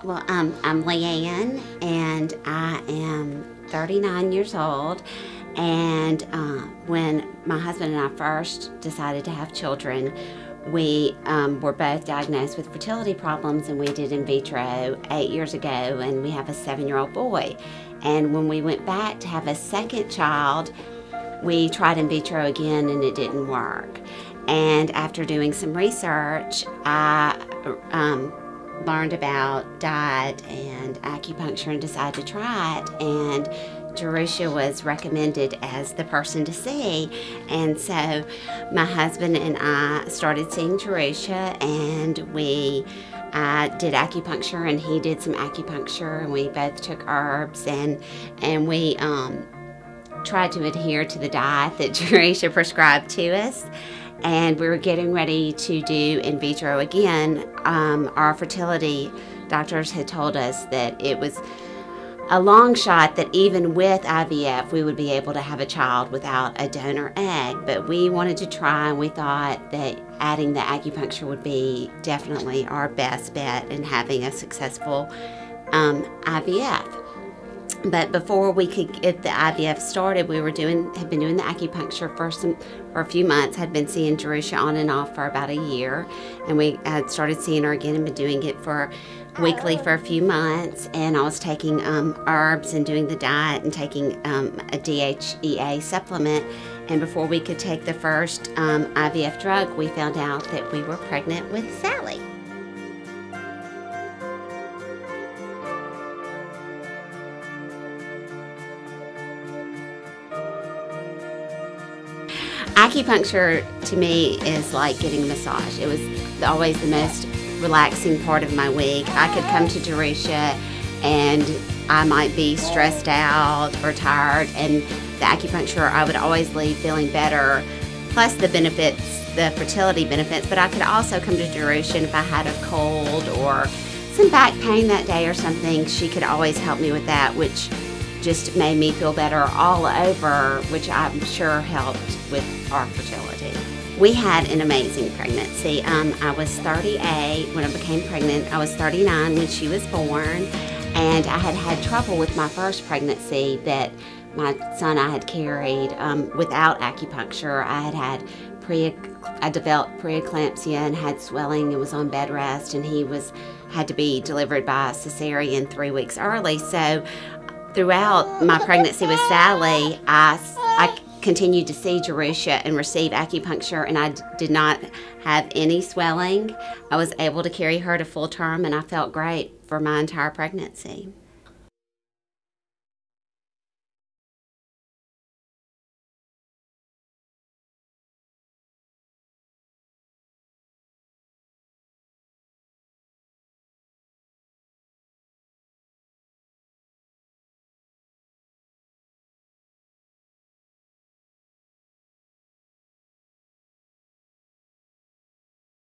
Well, I'm Leigh Ann, and I am 39 years old. And when my husband and I first decided to have children, we were both diagnosed with fertility problems, and we did in vitro 8 years ago, and we have a 7-year-old boy. And when we went back to have a second child, we tried in vitro again, and it didn't work. And after doing some research, I learned about diet and acupuncture and decided to try it, and Jerusha was recommended as the person to see. And so my husband and I started seeing Jerusha, and we did acupuncture, and he did some acupuncture, and we both took herbs, and we tried to adhere to the diet that Jerusha prescribed to us. And we were getting ready to do in vitro again. Our fertility doctors had told us that it was a long shot that even with IVF we would be able to have a child without a donor egg, but we wanted to try, and we thought that adding the acupuncture would be definitely our best bet in having a successful IVF. But before we could get the IVF started, we had been doing the acupuncture for a few months, had been seeing Jerusha on and off for about a year, and we had started seeing her again and been doing it weekly for a few months. And I was taking herbs and doing the diet and taking a DHEA supplement. And before we could take the first IVF drug, we found out that we were pregnant with Sally. Acupuncture to me is like getting a massage. It was always the most relaxing part of my week. I could come to Jerusha and I might be stressed out or tired, and the acupuncture, I would always leave feeling better, plus the benefits, the fertility benefits. But I could also come to Jerusha, and if I had a cold or some back pain that day or something, she could always help me with that, which just made me feel better all over, which I'm sure helped with our fertility. We had an amazing pregnancy. I was 38 when I became pregnant. I was 39 when she was born, and I had had trouble with my first pregnancy that my son I had carried without acupuncture. I developed preeclampsia and had swelling and was on bed rest, and he had to be delivered by cesarean 3 weeks early. So throughout my pregnancy with Sally, I continued to see Jerusha and receive acupuncture, and I did not have any swelling. I was able to carry her to full term, and I felt great for my entire pregnancy.